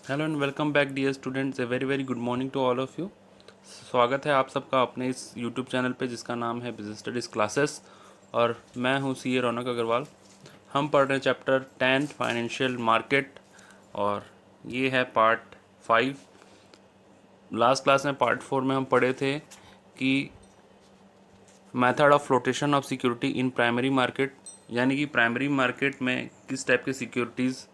Hello and welcome back dear students. A very very good morning to all of you. स्वागत है आप सबका अपने इस यूट्यूब चैनल पे जिसका नाम है बिजनेस स्टडीज़ क्लासेस और मैं हूँ सी ए रौनक अग्रवाल। हम पढ़ रहे हैं चैप्टर 10 फाइनेंशियल मार्केट और ये है पार्ट 5। लास्ट क्लास में पार्ट 4 में हम पढ़े थे कि method of flotation of security in primary market, यानी कि प्राइमरी मार्केट में किस टाइप के सिक्योरिटीज़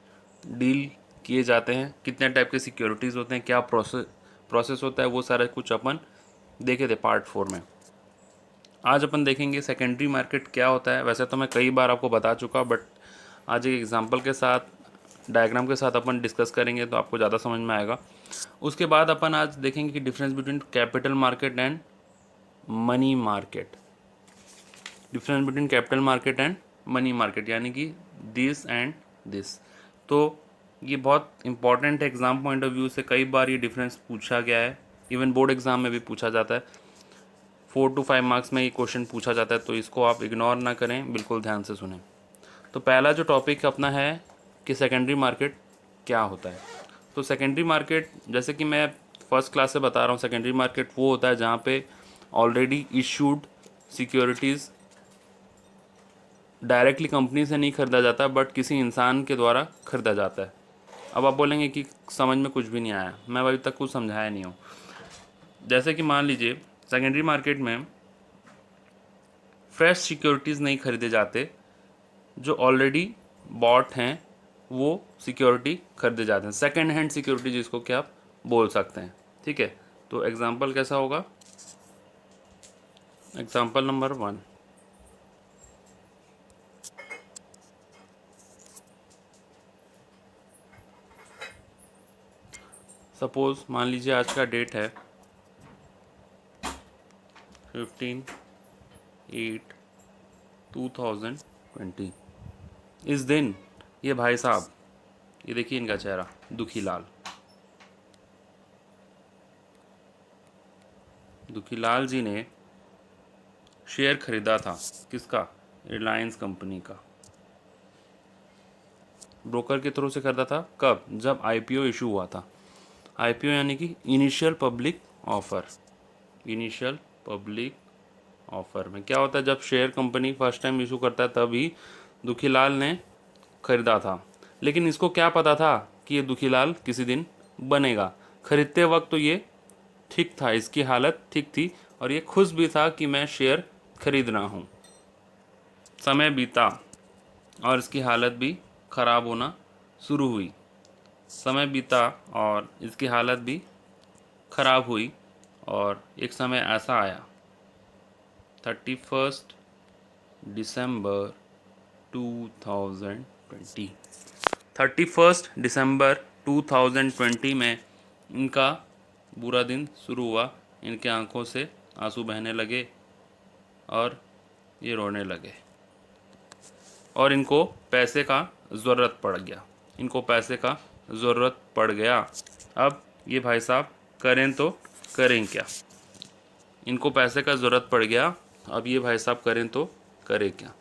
डील किए जाते हैं, कितने टाइप के सिक्योरिटीज़ होते हैं, क्या प्रोसेस होता है, वो सारा कुछ अपन देखे थे पार्ट 4 में। आज अपन देखेंगे सेकेंडरी मार्केट क्या होता है। वैसे तो मैं कई बार आपको बता चुका, बट आज एक एग्जांपल के साथ डायग्राम के साथ अपन डिस्कस करेंगे तो आपको ज़्यादा समझ में आएगा। उसके बाद अपन आज देखेंगे कि difference between capital market and money market, difference between capital market and money market, यानी कि दिस एंड दिस। तो ये बहुत इंपॉर्टेंट है एग्ज़ाम पॉइंट ऑफ व्यू से। कई बार ये डिफरेंस पूछा गया है, इवन बोर्ड एग्ज़ाम में भी पूछा जाता है। 4 to 5 मार्क्स में ये क्वेश्चन पूछा जाता है, तो इसको आप इग्नोर ना करें, बिल्कुल ध्यान से सुनें। तो पहला जो टॉपिक अपना है कि सेकेंडरी मार्केट क्या होता है। तो सेकेंडरी मार्केट, जैसे कि मैं फर्स्ट क्लास से बता रहा हूँ, सेकेंडरी मार्केट वो होता है जहाँ पे already issued securities directly company से नहीं खरीदा जाता, बट किसी इंसान के द्वारा खरीदा जाता है। अब आप बोलेंगे कि समझ में कुछ भी नहीं आया, मैं अभी तक कुछ समझाया नहीं हूँ। जैसे कि मान लीजिए सेकेंडरी मार्केट में फ्रेश सिक्योरिटीज़ नहीं खरीदे जाते, जो ऑलरेडी बॉट हैं वो सिक्योरिटी खरीदे जाते हैं। सेकेंड हैंड सिक्योरिटी जिसको कि आप बोल सकते हैं, ठीक है। तो एग्जांपल कैसा होगा? एग्जांपल नंबर 1, सपोज मान लीजिए आज का डेट है 15/8/2020। इस दिन ये भाई साहब, ये देखिए इनका चेहरा, दुखीलाल जी ने शेयर खरीदा था। किसका? रिलायंस कंपनी का। ब्रोकर के थ्रू से खरीदा था। कब? जब आईपीओ इशू हुआ था। आईपीओ यानी कि initial public offer. Initial public offer में क्या होता है? जब share company first time issue करता है तभी दुखीलाल ने खरीदा था। लेकिन इसको क्या पता था कि ये दुखीलाल किसी दिन बनेगा। खरीदते वक्त तो ये ठीक था, इसकी हालत ठीक थी और ये खुश भी था कि मैं शेयर खरीद रहा हूँ। समय बीता और इसकी हालत भी ख़राब होना शुरू हुई। समय बीता और इसकी हालत भी ख़राब हुई और एक समय ऐसा आया 31 दिसंबर 2020। 31 दिसंबर 2020 में इनका बुरा दिन शुरू हुआ। इनके आंखों से आंसू बहने लगे और ये रोने लगे और इनको पैसे का ज़रूरत पड़ गया। अब ये भाई साहब करें तो करें क्या? इनको पैसे का ज़रूरत पड़ गया। अब ये भाई साहब करें तो करें क्या?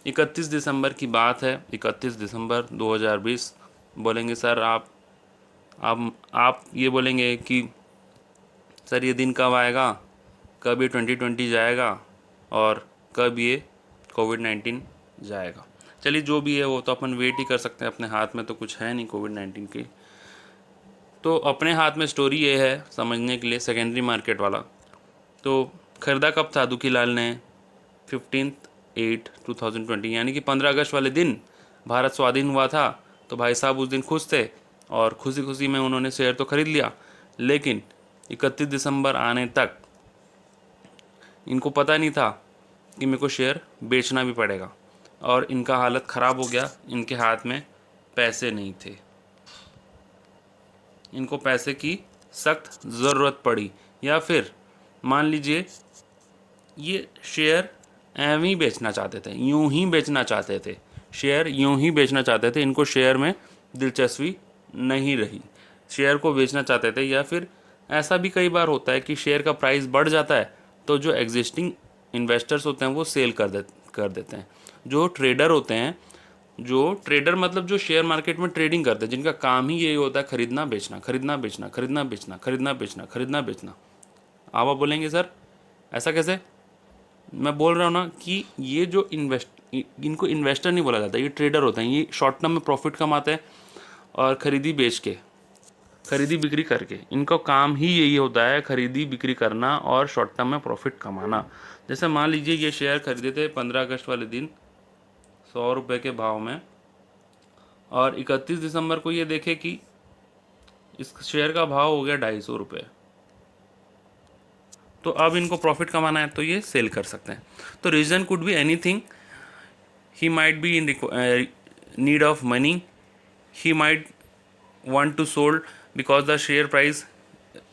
31 दिसंबर की बात है। 31 दिसंबर 2020। बोलेंगे सर आप ये बोलेंगे कि सर ये दिन कब आएगा, कब ये 2020 जाएगा और कब ये कोविड-19 जाएगा। चलिए जो भी है वो तो अपन वेट ही कर सकते हैं, अपने हाथ में तो कुछ है नहीं कोविड-19 की। तो अपने हाथ में स्टोरी ये है समझने के लिए, सेकेंडरी मार्केट वाला। तो ख़रीदा कब था दुखीलाल ने? 15/8/2020, यानी कि 15 अगस्त वाले दिन भारत स्वाधीन हुआ था। तो भाई साहब उस दिन खुश थे और खुशी खुशी में उन्होंने शेयर तो ख़रीद लिया। लेकिन 31 दिसंबर आने तक इनको पता नहीं था कि मेरे को शेयर बेचना भी पड़ेगा और इनका हालत ख़राब हो गया। इनके हाथ में पैसे नहीं थे, इनको पैसे की सख्त ज़रूरत पड़ी। या फिर मान लीजिए ये शेयर एवं ही बेचना चाहते थे, यूं ही बेचना चाहते थे, शेयर यूं ही बेचना चाहते थे। इनको शेयर में दिलचस्पी नहीं रही, शेयर को बेचना चाहते थे। या फिर ऐसा भी कई बार होता है कि शेयर का प्राइस बढ़ जाता है तो जो एग्जिस्टिंग इन्वेस्टर्स होते हैं वो सेल कर देते हैं। जो ट्रेडर होते हैं जो ट्रेडर मतलब जो शेयर मार्केट में ट्रेडिंग करते हैं, जिनका काम ही यही होता है खरीदना बेचना, खरीदना बेचना, खरीदना बेचना, खरीदना बेचना, खरीदना बेचना। आप बोलेंगे सर ऐसा कैसे? मैं बोल रहा हूँ ना कि ये जो इनको इन्वेस्टर नहीं बोला जाता, ये ट्रेडर होते हैं। ये शॉर्ट टर्म में प्रॉफिट कमाते हैं और खरीदी बेच के, खरीदी बिक्री करके, इनका काम ही यही होता है खरीदी बिक्री करना और शॉर्ट टर्म में प्रॉफिट कमाना। जैसे मान लीजिए ये शेयर खरीदे थे 15 अगस्त वाले दिन 100 रुपये के भाव में, और 31 दिसंबर को ये देखे कि इस शेयर का भाव हो गया 250 रुपये। तो अब इनको प्रॉफिट कमाना है तो ये सेल कर सकते हैं। तो reason could be anything. He might be in need of money, he might want to sold because the share price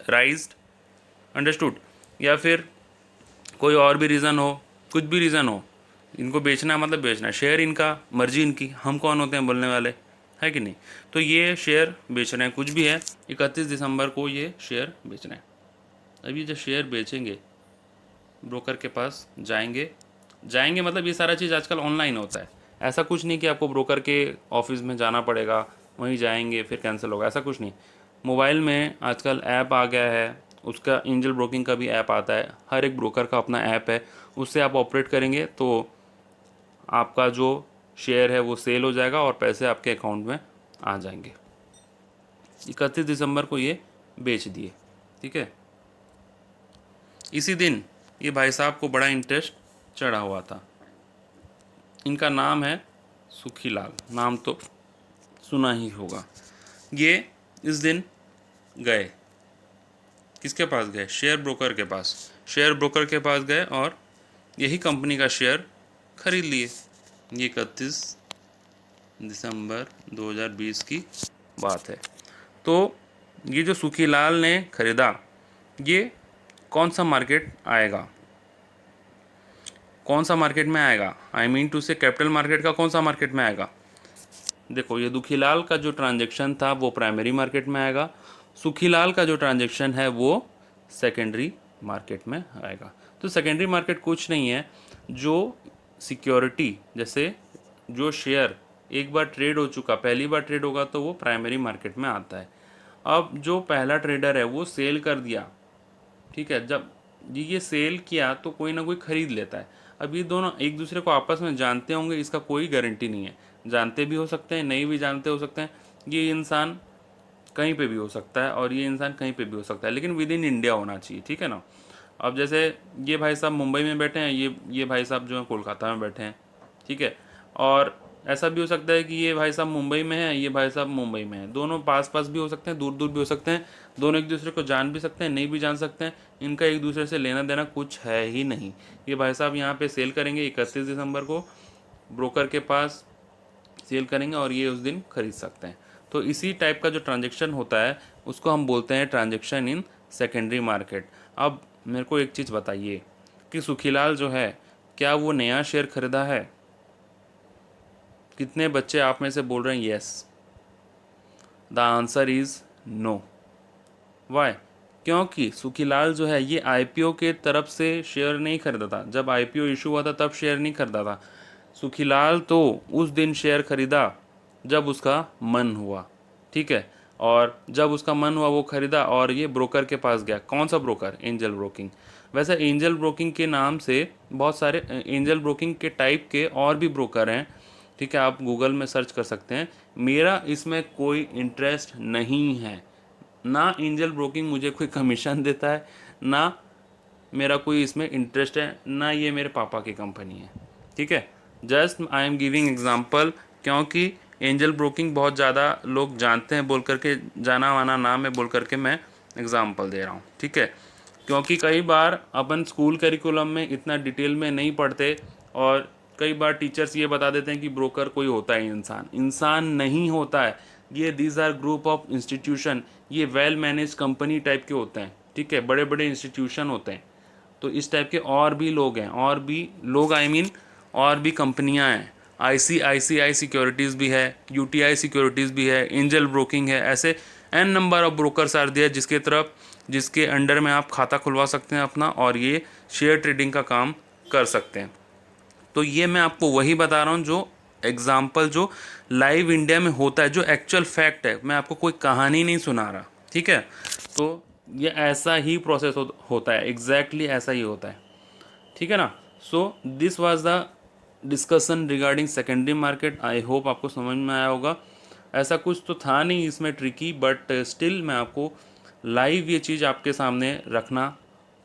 raised, understood. या फिर कोई और भी रीज़न हो, कुछ भी रीज़न हो, इनको बेचना है मतलब बेचना है, शेयर इनका, मर्जी इनकी, हम कौन होते हैं बोलने वाले, है कि नहीं। तो ये शेयर बेच रहे हैं, कुछ भी है, 31 दिसंबर को ये शेयर बेच रहे हैं। अभी जब शेयर बेचेंगे ब्रोकर के पास जाएंगे मतलब ये सारा चीज़ आजकल ऑनलाइन होता है। ऐसा कुछ नहीं कि आपको ब्रोकर के ऑफिस में जाना पड़ेगा, वहीं जाएंगे फिर कैंसिल होगा, ऐसा कुछ नहीं। मोबाइल में आजकल ऐप आ गया है, उसका एंजल ब्रोकिंग का भी ऐप आता है, हर एक ब्रोकर का अपना ऐप है, उससे आप ऑपरेट करेंगे तो आपका जो शेयर है वो सेल हो जाएगा और पैसे आपके अकाउंट में आ जाएंगे। 31 दिसंबर को ये बेच दिए, ठीक है। इसी दिन ये भाई साहब को बड़ा इंटरेस्ट चढ़ा हुआ था। इनका नाम है सुखीलाल, नाम तो सुना ही होगा। ये इस दिन गए, किसके पास गए? शेयर ब्रोकर के पास। शेयर ब्रोकर के पास गए और यही कंपनी का शेयर खरीद लिए। ये 31 दिसंबर 2020 की बात है। तो ये जो सुखीलाल ने खरीदा, ये कौन सा मार्केट आएगा, कौन सा मार्केट में आएगा, आई मीन टू से कैपिटल मार्केट का कौन सा मार्केट में आएगा? देखो, ये दुखीलाल का जो ट्रांजैक्शन था वो प्राइमरी मार्केट में आएगा, सुखीलाल का जो ट्रांजैक्शन है वो सेकेंडरी मार्केट में आएगा। तो सेकेंडरी मार्केट कुछ नहीं है, जो सिक्योरिटी, जैसे जो शेयर एक बार ट्रेड हो चुका, पहली बार ट्रेड होगा तो वो प्राइमरी मार्केट में आता है। अब जो पहला ट्रेडर है वो सेल कर दिया, ठीक है, जब ये सेल किया तो कोई ना कोई खरीद लेता है। अब ये दोनों एक दूसरे को आपस में जानते होंगे, इसका कोई गारंटी नहीं है, जानते भी हो सकते हैं, नहीं भी जानते हो सकते हैं। ये इंसान कहीं पे भी हो सकता है और ये इंसान कहीं पे भी हो सकता है, लेकिन विद इन इंडिया होना चाहिए, ठीक है ना। अब जैसे ये भाई साहब मुंबई में बैठे हैं, ये भाई साहब जो है कोलकाता में बैठे हैं, ठीक है। और ऐसा भी हो सकता है कि ये भाई साहब मुंबई में है, ये भाई साहब मुंबई में है, दोनों पास पास भी हो सकते हैं, दूर दूर भी हो सकते हैं, दोनों एक दूसरे को जान भी सकते हैं, नहीं भी जान सकते हैं, इनका एक दूसरे से लेना देना कुछ है ही नहीं। ये भाई साहब यहाँ पे सेल करेंगे 31 दिसंबर को, ब्रोकर के पास सेल करेंगे और ये उस दिन खरीद सकते हैं। तो इसी टाइप का जो ट्रांजेक्शन होता है उसको हम बोलते हैं ट्रांजेक्शन इन सेकेंडरी मार्केट। अब मेरे को एक चीज़ बताइए कि सुखीलाल जो है, क्या वो नया शेयर खरीदा है? कितने बच्चे आप में से बोल रहे हैं yes? The answer is no. Why? क्योंकि सुखीलाल जो है ये आईपीओ के तरफ से शेयर नहीं खरीदा था, जब आईपीओ इशू हुआ था तब शेयर नहीं खरीदा था। सुखीलाल तो उस दिन शेयर खरीदा जब उसका मन हुआ, ठीक है, और जब उसका मन हुआ वो खरीदा और ये ब्रोकर के पास गया। कौन सा ब्रोकर? Angel broking. वैसे एंजल ब्रोकिंग के नाम से बहुत सारे एंजल ब्रोकिंग के टाइप के और भी ब्रोकर हैं, ठीक है, आप गूगल में सर्च कर सकते हैं। मेरा इसमें कोई इंटरेस्ट नहीं है, ना एंजल ब्रोकिंग मुझे कोई कमीशन देता है, ना मेरा कोई इसमें इंटरेस्ट है, ना ये मेरे पापा की कंपनी है, ठीक है। Just I am giving example, क्योंकि एंजल ब्रोकिंग बहुत ज़्यादा लोग जानते हैं बोल करके, जाना माना नाम है बोल करके मैं एग्जांपल दे रहा हूँ, ठीक है। क्योंकि कई बार अपन स्कूल करिकुलम में इतना डिटेल में नहीं पढ़ते और कई बार टीचर्स ये बता देते हैं कि ब्रोकर कोई होता है इंसान, इंसान नहीं होता है ये। These are group of institution, ये वेल मैनेज कंपनी टाइप के होते हैं, ठीक है, बड़े बड़े इंस्टीट्यूशन होते हैं। तो इस टाइप के और भी लोग हैं, और भी लोग आई मीन और भी कंपनियां हैं। आईसीआईसीआई सिक्योरिटीज़ भी है, यूटीआई सिक्योरिटीज़ भी है, एंजल ब्रोकिंग है, ऐसे an number of brokers are दिया जिसके अंडर में आप खाता खुलवा सकते हैं अपना, और ये शेयर ट्रेडिंग का काम कर सकते हैं। तो ये मैं आपको वही बता रहा हूँ जो एग्जाम्पल जो लाइव इंडिया में होता है, जो एक्चुअल फैक्ट है, मैं आपको कोई कहानी नहीं सुना रहा, ठीक है। तो ये ऐसा ही प्रोसेस होता है, एग्जैक्टली ऐसा ही होता है, ठीक है ना। So this was the discussion regarding secondary market. I hope आपको समझ में आया होगा। ऐसा कुछ तो था नहीं इसमें ट्रिकी, बट स्टिल मैं आपको लाइव ये चीज़ आपके सामने रखना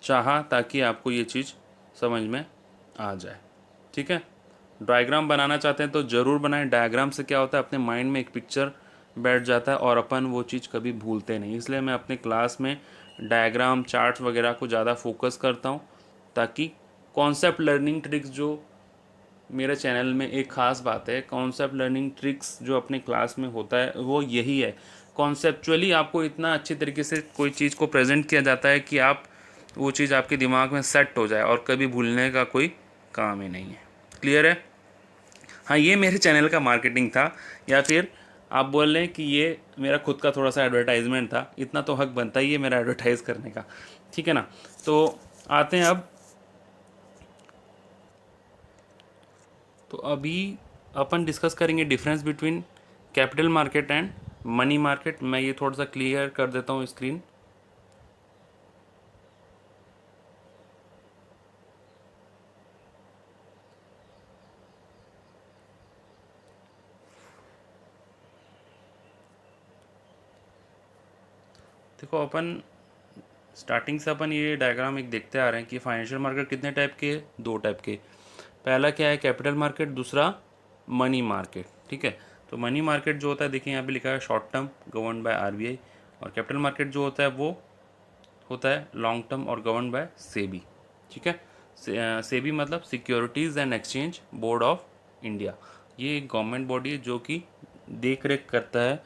चाहा ताकि आपको ये चीज़ समझ में आ जाए, ठीक है। डायग्राम बनाना चाहते हैं तो ज़रूर बनाएं। डायग्राम से क्या होता है, अपने माइंड में एक पिक्चर बैठ जाता है और अपन वो चीज़ कभी भूलते नहीं। इसलिए मैं अपने क्लास में डायग्राम, चार्ट्स वगैरह को ज़्यादा फोकस करता हूँ, ताकि कॉन्सेप्ट लर्निंग ट्रिक्स जो मेरे चैनल में एक ख़ास बात है, कॉन्सेप्ट लर्निंग ट्रिक्स जो अपने क्लास में होता है वो यही है। कॉन्सेप्चुअली आपको इतना अच्छी तरीके से कोई चीज़ को प्रेजेंट किया जाता है कि आप वो चीज़ आपके दिमाग में सेट हो जाए और कभी भूलने का कोई काम ही नहीं है। क्लियर है? हाँ, ये मेरे चैनल का मार्केटिंग था, या फिर आप बोल रहे हैं कि ये मेरा खुद का थोड़ा सा एडवर्टाइजमेंट था। इतना तो हक बनता ही है मेरा एडवर्टाइज़ करने का, ठीक है ना। तो आते हैं अब। तो अभी अपन डिस्कस करेंगे difference between capital market and money market. मैं ये थोड़ा सा क्लियर कर देता हूँ स्क्रीन। देखो, अपन स्टार्टिंग से अपन ये डायग्राम एक देखते आ रहे हैं कि फाइनेंशियल मार्केट कितने टाइप के, दो टाइप के। पहला क्या है, कैपिटल मार्केट, दूसरा मनी मार्केट, ठीक है। तो मनी मार्केट जो होता है, देखिए यहाँ पे लिखा है short term govern by RBI, और कैपिटल मार्केट जो होता है वो होता है लॉन्ग टर्म और गवर्न बाय सेबी, ठीक है। सेबी मतलब securities and exchange board of India. ये एक गवर्नमेंट बॉडी है जो कि देख रेख करता है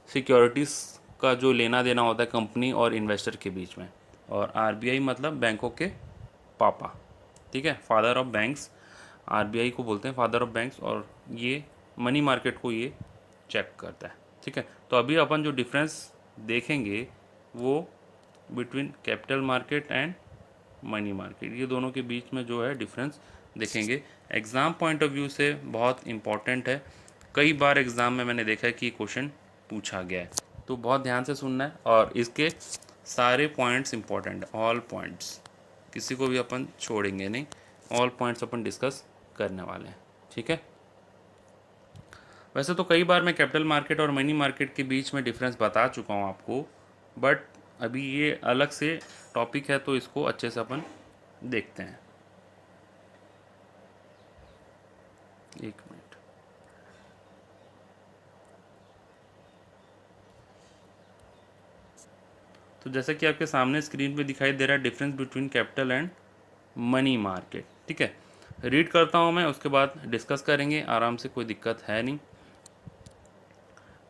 सिक्योरिटीज़ का जो लेना देना होता है कंपनी और इन्वेस्टर के बीच में। और आरबीआई मतलब बैंकों के पापा, ठीक है, फादर ऑफ बैंक्स। आरबीआई को बोलते हैं फादर ऑफ बैंक्स, और ये मनी मार्केट को ये चेक करता है, ठीक है। तो अभी अपन जो डिफरेंस देखेंगे वो between capital market and money market, ये दोनों के बीच में जो है डिफरेंस देखेंगे। एग्ज़ाम पॉइंट ऑफ व्यू से बहुत इंपॉर्टेंट है। कई बार एग्ज़ाम में मैंने देखा है कि क्वेश्चन पूछा गया है, तो बहुत ध्यान से सुनना है। और इसके सारे पॉइंट्स इंपॉर्टेंट है, ऑल पॉइंट्स, किसी को भी अपन छोड़ेंगे नहीं, ऑल पॉइंट्स अपन डिस्कस करने वाले हैं, ठीक है। वैसे तो कई बार मैं कैपिटल मार्केट और मनी मार्केट के बीच में डिफरेंस बता चुका हूँ आपको, बट अभी ये अलग से टॉपिक है तो इसको अच्छे से अपन देखते हैं। एक मिनट। तो जैसा कि आपके सामने स्क्रीन पे दिखाई दे रहा है difference between capital and money market, ठीक है। रीड करता हूँ मैं, उसके बाद डिस्कस करेंगे आराम से, कोई दिक्कत है नहीं।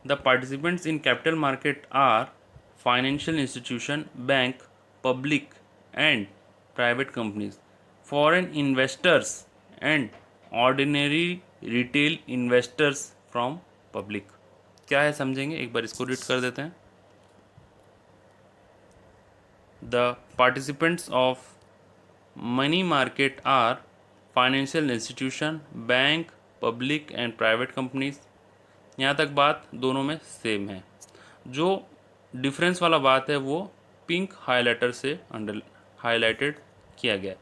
The participants in capital market are financial institution, bank, public and private companies, foreign investors and ordinary retail investors from public. क्या है समझेंगे, एक बार इसको रीड कर देते हैं। The participants of money market are financial institution, bank, public and private companies. यहाँ तक बात दोनों में सेम है। जो डिफरेंस वाला बात है वो पिंक हाइलाइटर से अंडर हाईलाइटेड किया गया।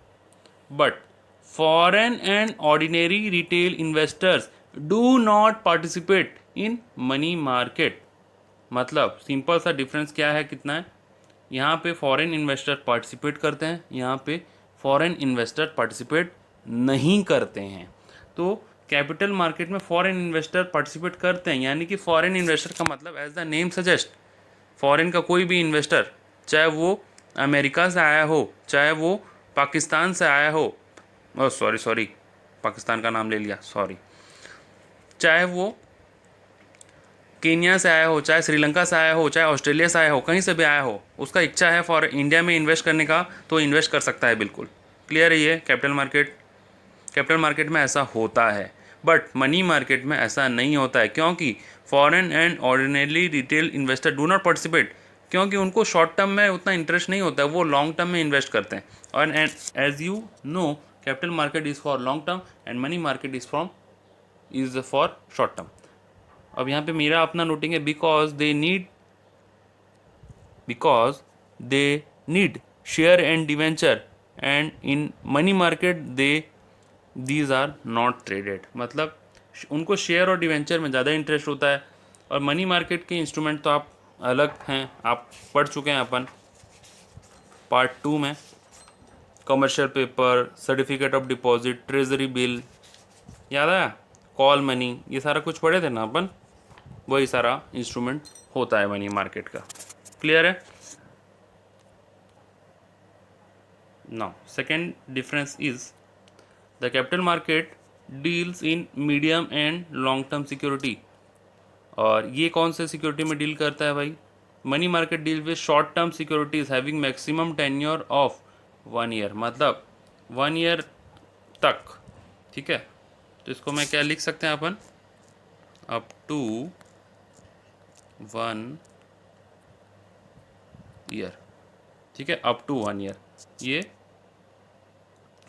But foreign and ordinary retail investors do not participate in money market. मतलब सिंपल सा डिफरेंस क्या है, कितना है, यहाँ पे फॉरेन इन्वेस्टर पार्टिसिपेट करते हैं, यहाँ पे फॉरेन इन्वेस्टर पार्टिसिपेट नहीं करते हैं। तो कैपिटल मार्केट में फॉरेन इन्वेस्टर पार्टिसिपेट करते हैं, यानी कि फॉरेन इन्वेस्टर का मतलब as the name suggest, foreign का कोई भी इन्वेस्टर, चाहे वो अमेरिका से आया हो, चाहे वो पाकिस्तान से आया हो, सॉरी पाकिस्तान का नाम ले लिया, सॉरी, चाहे वो केन्या से आया हो, चाहे श्रीलंका से आया हो, चाहे ऑस्ट्रेलिया से आया हो, कहीं से भी आया हो, उसका इच्छा है फॉर इंडिया में इन्वेस्ट करने का तो इन्वेस्ट कर सकता है, बिल्कुल क्लियर है। ये कैपिटल मार्केट में ऐसा होता है, बट मनी मार्केट में ऐसा नहीं होता है, क्योंकि foreign and ordinary retail investor do not participate, क्योंकि उनको शॉर्ट टर्म में उतना इंटरेस्ट नहीं होता है, वो लॉन्ग टर्म में इन्वेस्ट करते हैं। और and as you know, capital market is for long term and money market is from is for short term. अब यहाँ पे मेरा अपना नोटिंग है because they need share and debenture and in money market these are not traded। मतलब उनको share और debenture में ज़्यादा इंटरेस्ट होता है, और मनी मार्केट के इंस्ट्रूमेंट तो आप अलग हैं, आप पढ़ चुके हैं अपन पार्ट 2 में। Commercial paper, certificate of deposit, treasury bill, याद आया, कॉल मनी, ये सारा कुछ पढ़े थे ना अपन, वही सारा इंस्ट्रूमेंट होता है मनी मार्केट का। क्लियर है? Now, second difference is the capital market deals in medium and long term security। और ये कौन से सिक्योरिटी में डील करता है भाई? Money market deal with short term securities having maximum tenure of 1 year, मतलब 1 ईयर तक। ठीक है, तो इसको मैं क्या लिख सकते हैं अपन, अप टू 1 ईयर। ठीक है, अप टू 1 ईयर, ये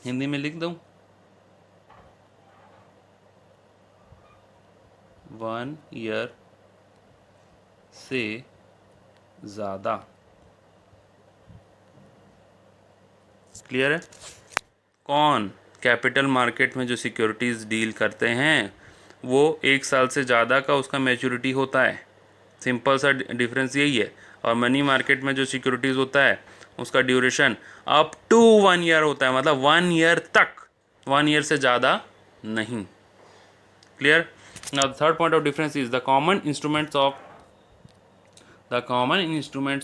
हिंदी में लिख दूं, 1 ईयर से ज़्यादा। क्लियर है? कौन कैपिटल मार्केट में जो सिक्योरिटीज़ डील करते हैं वो 1 साल से ज़्यादा का उसका मैच्योरिटी होता है। सिंपल सा डिफरेंस यही है। और मनी मार्केट में जो सिक्योरिटीज़ होता है उसका ड्यूरेशन अप टू 1 ईयर होता है, मतलब 1 ईयर तक, 1 ईयर से ज़्यादा नहीं। Clear? Now the third point of difference is the common instruments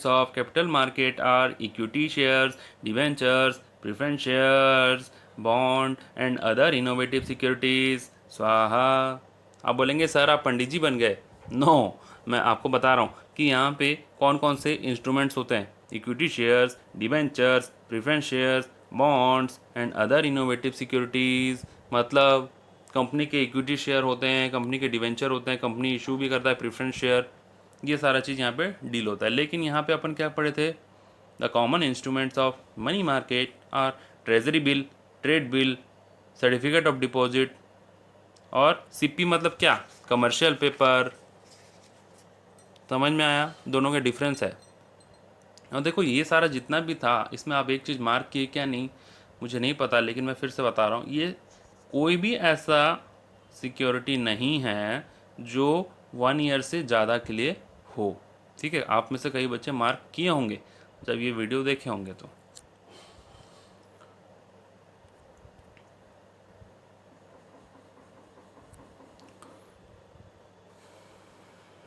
of capital market are equity shares, debentures, preference shares, bond and other innovative securities। स्वाहा। आप बोलेंगे सर आप पंडित जी बन गए। नो, मैं आपको बता रहा हूँ कि यहाँ पे कौन कौन से इंस्ट्रूमेंट्स होते हैं। Equity shares, debentures, preference shares, bonds and other innovative securities. मतलब कंपनी के इक्विटी शेयर होते हैं, कंपनी के डिबेंचर होते हैं, कंपनी इशू भी करता है प्रेफरेंस शेयर, ये सारा चीज़ यहाँ पे डील होता है। लेकिन यहाँ पे अपन क्या पढ़े थे, the common instruments of money market are treasury bill, trade bill, certificate of deposit और सीपी, मतलब क्या, कमर्शियल पेपर। समझ में आया दोनों के डिफरेंस है। और देखो ये सारा जितना भी था इसमें आप एक चीज़ मार्क किए क्या नहीं मुझे नहीं पता, लेकिन मैं फिर से बता रहा हूँ, ये कोई भी ऐसा सिक्योरिटी नहीं है जो 1 ईयर से ज़्यादा के लिए हो। ठीक है, आप में से कई बच्चे मार्क किए होंगे जब ये वीडियो देखे होंगे तो।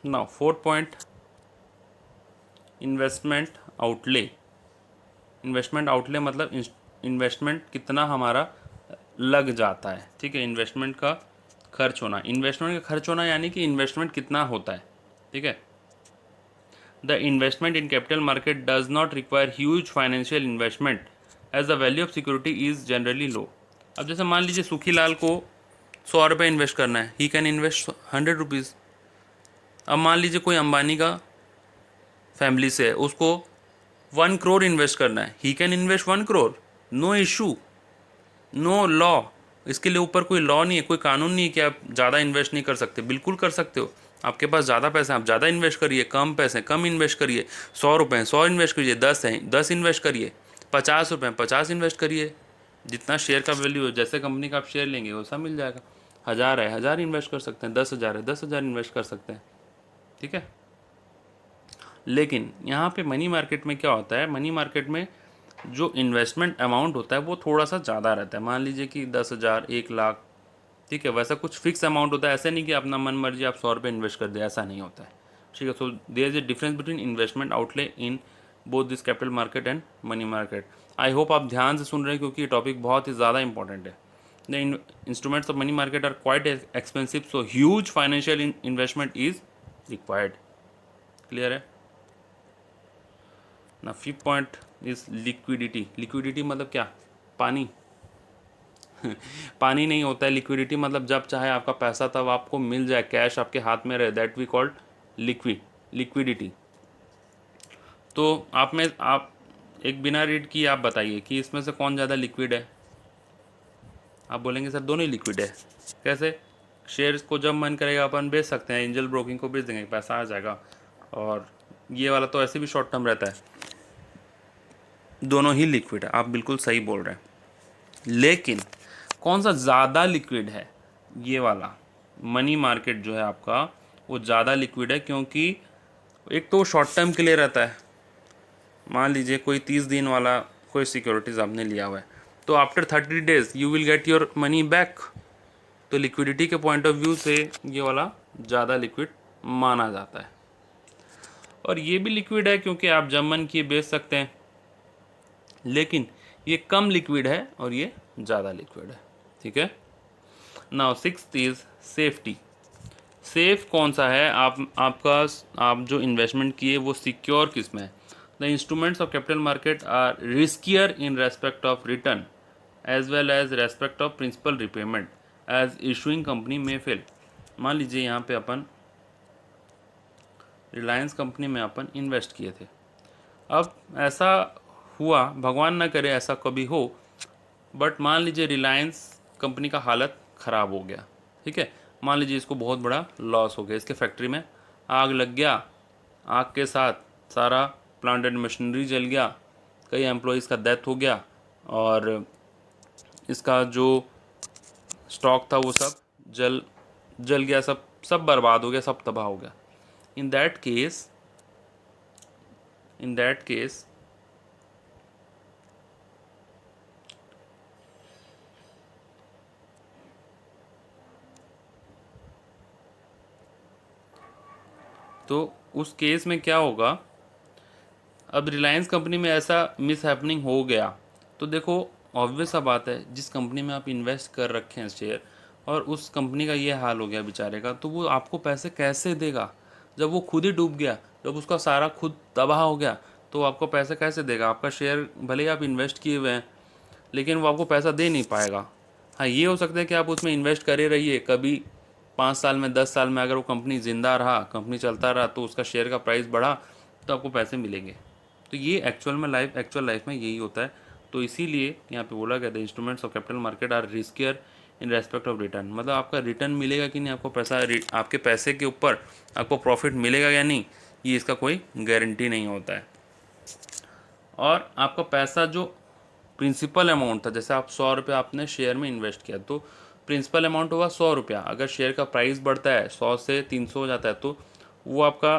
Now fourth point, investment outlay. Investment outlay मतलब इन्वेस्टमेंट कितना हमारा लग जाता है। ठीक है, इन्वेस्टमेंट का खर्च होना, इन्वेस्टमेंट का खर्च होना यानी कि इन्वेस्टमेंट कितना होता है। ठीक है, the investment in capital market does not require huge financial investment as the value of security is generally low. अब जैसे मान लीजिए सुखी लाल को 100 रुपये इन्वेस्ट करना है, ही कैन इन्वेस्ट 100 रुपीज़। अब मान लीजिए कोई अंबानी का फैमिली से है, उसको 1 करोड़ इन्वेस्ट करना है, he can invest 1 crore, no issue, no law. इसके लिए ऊपर कोई लॉ नहीं है, कोई कानून नहीं है कि आप ज़्यादा इन्वेस्ट नहीं कर सकते, बिल्कुल कर सकते हो। आपके पास ज़्यादा पैसे हैं, आप ज़्यादा इन्वेस्ट करिए, कम पैसे कम इन्वेस्ट करिए। 100 रुपये 100 इन्वेस्ट करिए, 10 हैं 10 इन्वेस्ट करिए, 50 रुपये 50 इन्वेस्ट करिए। जितना शेयर का वैल्यू हो, जैसे कंपनी का आप शेयर लेंगे वैसा मिल जाएगा। 1000 है 1000 इन्वेस्ट कर सकते हैं, 10,000 है 10,000 इन्वेस्ट कर सकते हैं। ठीक है, लेकिन यहाँ पे मनी मार्केट में क्या होता है, मनी मार्केट में जो इन्वेस्टमेंट अमाउंट होता है वो थोड़ा सा ज़्यादा रहता है। मान लीजिए कि 10,000 1,00,000। ठीक है, वैसा कुछ फिक्स अमाउंट होता है, ऐसा नहीं कि अपना मन मर्जी आप 100 रुपये इन्वेस्ट कर दे, ऐसा नहीं होता है। ठीक है, so there is a difference between investment outlay in both this capital market and money market. I hope आप ध्यान से सुन रहे हैं क्योंकि ये टॉपिक बहुत ही ज़्यादा इंपॉर्टेंट है। The instruments of money market are quite expensive, so huge financial investment is required. Clear है ना? Fifth point is liquidity. Liquidity मतलब क्या, पानी। पानी नहीं होता है लिक्विडिटी, मतलब जब चाहे आपका पैसा तब आपको मिल जाए, कैश आपके हाथ में रहे, दैट वी कॉल्ड लिक्विडिटी। तो आप एक बिना रीड किए आप बताइए कि इसमें से कौन ज़्यादा लिक्विड है। आप बोलेंगे सर दोनों ही लिक्विड है। कैसे? शेयर्स को जब मन करेगा अपन बेच सकते हैं, एंजल ब्रोकिंग को बेच देंगे, पैसा आ जाएगा। और ये वाला तो ऐसे भी शॉर्ट टर्म रहता है, दोनों ही लिक्विड है, आप बिल्कुल सही बोल रहे हैं। लेकिन कौन सा ज़्यादा लिक्विड है? ये वाला मनी मार्केट जो है आपका, वो ज़्यादा लिक्विड है, क्योंकि एक तो शॉर्ट टर्म के लिए रहता है। मान लीजिए कोई 30 दिन वाला कोई सिक्योरिटीज़ आपने लिया हुआ है, तो after 30 days you will get your money back. तो लिक्विडिटी के पॉइंट ऑफ व्यू से ये वाला ज़्यादा लिक्विड माना जाता है। और ये भी लिक्विड है क्योंकि आप जब मन किए बेच सकते हैं, लेकिन ये कम लिक्विड है और ये ज़्यादा लिक्विड है। ठीक है। Now sixth is safety. Safe कौन सा है? आप जो इन्वेस्टमेंट किए वो सिक्योर किस में है? The instruments of capital market are riskier in respect of return as well as respect of principal repayment as issuing company में फेल। मान लीजिए यहाँ पे अपन रिलायंस कंपनी में अपन इन्वेस्ट किए थे। अब ऐसा हुआ, भगवान ना करे ऐसा कभी हो, बट मान लीजिए रिलायंस कंपनी का हालत ख़राब हो गया। ठीक है, मान लीजिए इसको बहुत बड़ा लॉस हो गया, इसके फैक्ट्री में आग लग गया, आग के साथ सारा प्लांट एंड मशीनरी जल गया, कई एम्प्लॉयज़ का डेथ हो गया, और इसका जो स्टॉक था वो सब जल गया, सब सब बर्बाद हो गया, सब तबाह हो गया। इन दैट केस तो उस केस में क्या होगा? अब रिलायंस कंपनी में ऐसा मिस हैपनिंग हो गया, तो देखो ऑब्वियस सा बात है, जिस कंपनी में आप इन्वेस्ट कर रखे हैं शेयर, और उस कंपनी का ये हाल हो गया बेचारे का, तो वो आपको पैसे कैसे देगा? जब वो खुद ही डूब गया, जब उसका सारा खुद तबाह हो गया, तो आपको पैसे कैसे देगा? आपका शेयर भले ही आप इन्वेस्ट किए हुए हैं, लेकिन वो आपको पैसा दे नहीं पाएगा। हाँ, ये हो सकता है कि आप उसमें इन्वेस्ट करे रहिए, कभी 5 साल में 10 साल में अगर वो कंपनी ज़िंदा रहा, कंपनी चलता रहा, तो उसका शेयर का प्राइस बढ़ा, तो आपको पैसे मिलेंगे। तो ये एक्चुअल लाइफ में यही होता है। तो इसीलिए यहाँ पे बोला गया the instruments of capital market are riskier in respect of return. मतलब आपका रिटर्न मिलेगा कि नहीं, आपको पैसा, आपके पैसे के ऊपर आपको प्रॉफिट मिलेगा या नहीं, ये इसका कोई गारंटी नहीं होता है। और आपका पैसा जो प्रिंसिपल अमाउंट था, जैसे आप 100 रुपये आपने शेयर में इन्वेस्ट किया, तो प्रिंसिपल अमाउंट होगा 100 रुपया। अगर शेयर का प्राइस बढ़ता है 100 से 300 हो जाता है, तो वो आपका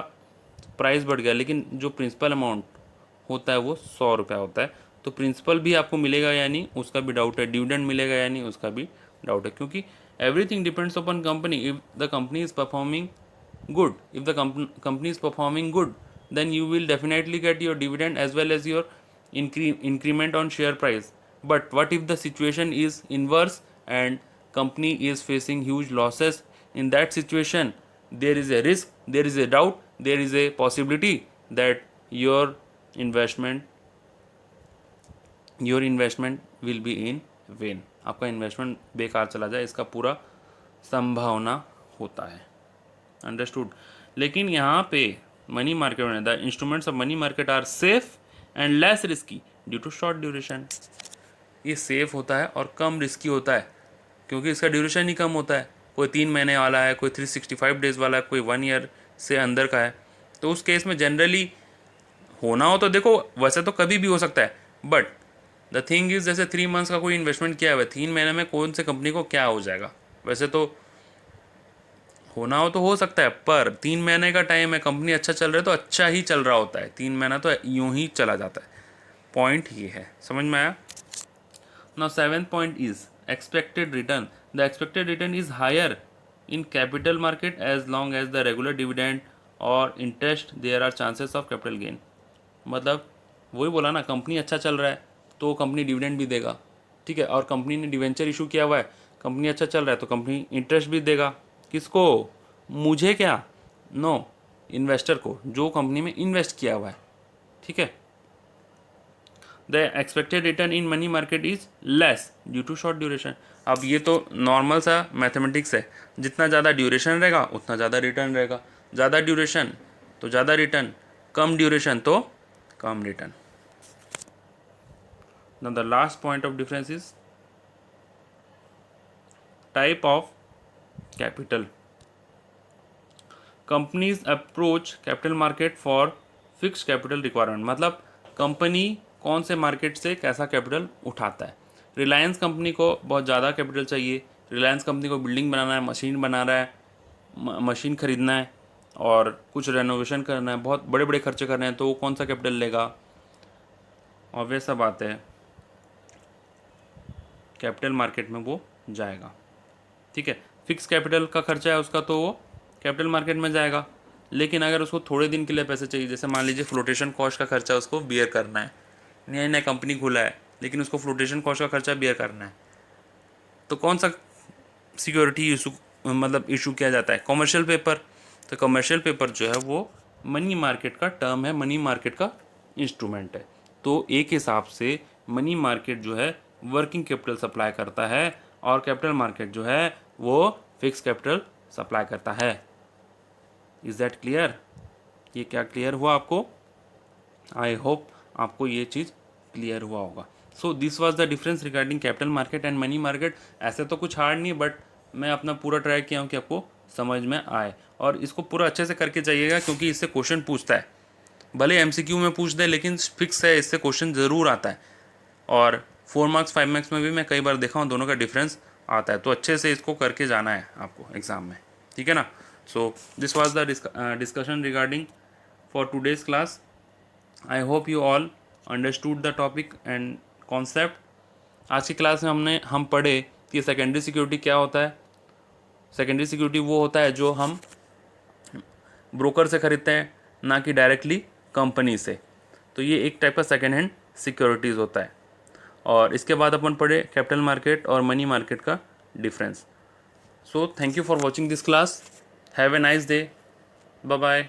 प्राइस बढ़ गया, लेकिन जो प्रिंसिपल अमाउंट होता है वो 100 रुपया होता है। तो प्रिंसिपल भी आपको मिलेगा या नहीं, उसका भी डाउट है। डिविडेंड मिलेगा या नहीं, उसका भी डाउट है, क्योंकि everything depends upon company. If the company is performing good, if the company is performing good, then you will definitely get your dividend as well as your increment on share price. But what if the situation is inverse and company is facing huge losses? In that situation, there is a risk, there is a doubt, there is a possibility that your investment will be in vain। आपका investment बेकार चला जाए, इसका पूरा संभावना होता है। Understood. लेकिन यहाँ पे मनी मार्केट में the instruments of money market are safe and less risky due to short duration. ये सेफ होता है और कम रिस्की होता है, क्योंकि इसका ड्यूरेशन ही कम होता है। कोई 3 महीने वाला है, कोई 365 डेज़ वाला है, कोई 1 ईयर से अंदर का है। तो उस केस में जनरली होना हो तो देखो, वैसे तो कभी भी हो सकता है, बट द थिंग इज़, जैसे 3 मंथ्स का कोई इन्वेस्टमेंट किया हुआ है, 3 महीने में कौन से कंपनी को क्या हो जाएगा? वैसे तो होना हो तो हो सकता है, पर 3 महीने का टाइम है, कंपनी अच्छा चल रहा है तो अच्छा ही चल रहा होता है, 3 महीना तो यूं ही चला जाता है। पॉइंट ये है, समझ में आया? Now seventh point is expected return. The expected return is higher in capital market as long as the regular dividend और interest there are chances of capital gain. मतलब वही बोला ना, कंपनी अच्छा चल रहा है तो कंपनी डिविडेंड भी देगा। ठीक है, और कंपनी ने डिवेंचर इशू किया हुआ है, कंपनी अच्छा चल रहा है तो कंपनी इंटरेस्ट भी देगा। किसको? मुझे क्या? नो, इन्वेस्टर को, जो कंपनी में इन्वेस्ट किया हुआ है। ठीक है। The expected return in money market is less due to short duration. अब ये तो नॉर्मल सा मैथमेटिक्स है, जितना ज़्यादा ड्यूरेशन रहेगा उतना ज़्यादा रिटर्न रहेगा। ज़्यादा ड्यूरेशन तो ज़्यादा रिटर्न, कम ड्यूरेशन तो कम return. Now the last point of difference is type of capital. Companies approach capital market for fix capital requirement, मतलब कंपनी कौन से मार्केट से कैसा कैपिटल उठाता है। रिलायंस कंपनी को बहुत ज़्यादा कैपिटल चाहिए, रिलायंस कंपनी को बिल्डिंग बनाना है, मशीन बना रहा है, मशीन खरीदना है और कुछ रेनोवेशन करना है, बहुत बड़े बड़े खर्चे करने हैं, तो वो कौन सा कैपिटल लेगा। ऑब्वियस सा बात है, कैपिटल मार्केट में वो जाएगा। ठीक है, फिक्स कैपिटल का खर्चा है उसका, तो वो कैपिटल मार्केट में जाएगा। लेकिन अगर उसको थोड़े दिन के लिए पैसे चाहिए, जैसे मान लीजिए फ्लोटेशन कॉस्ट का खर्चा उसको बियर करना है, नया नया कंपनी खुला है लेकिन उसको फ्लोटेशन कॉस्ट का खर्चा बियर करना है, तो कौन सा सिक्योरिटी इशू मतलब इशू किया जाता है, कमर्शियल पेपर। तो कमर्शियल पेपर जो है वो मनी मार्केट का टर्म है, मनी मार्केट का इंस्ट्रूमेंट है। तो एक हिसाब से मनी मार्केट जो है वर्किंग कैपिटल सप्लाई करता है और कैपिटल मार्केट जो है वो फिक्स कैपिटल सप्लाई करता है। Is that clear? ये क्या क्लियर हुआ आपको? आई होप आपको ये चीज़ क्लियर हुआ होगा। So this was the difference regarding capital market and money market. ऐसे तो कुछ हार्ड नहीं, बट मैं अपना पूरा ट्राई किया हूँ कि आपको समझ में आए, और इसको पूरा अच्छे से करके जाइएगा क्योंकि इससे क्वेश्चन पूछता है। भले एमसीक्यू में पूछ दे लेकिन फिक्स है, इससे क्वेश्चन ज़रूर आता है। और 4 मार्क्स 5 मार्क्स में भी मैं कई बार देखा हूँ, दोनों का डिफरेंस आता है। तो अच्छे से इसको करके जाना है आपको एग्ज़ाम में, ठीक है ना। So this was the discussion regarding for today's class. I hope you all understood the topic and concept. आज की क्लास में हम पढ़े कि सेकेंडरी सिक्योरिटी क्या होता है। सेकेंडरी सिक्योरिटी वो होता है जो हम ब्रोकर से खरीदते हैं, ना कि डायरेक्टली कंपनी से। तो ये एक टाइप का सेकेंड हैंड सिक्योरिटीज़ होता है। और इसके बाद अपन पढ़े कैपिटल मार्केट और मनी मार्केट का difference. So thank you for watching this class. Have a nice day. Bye bye.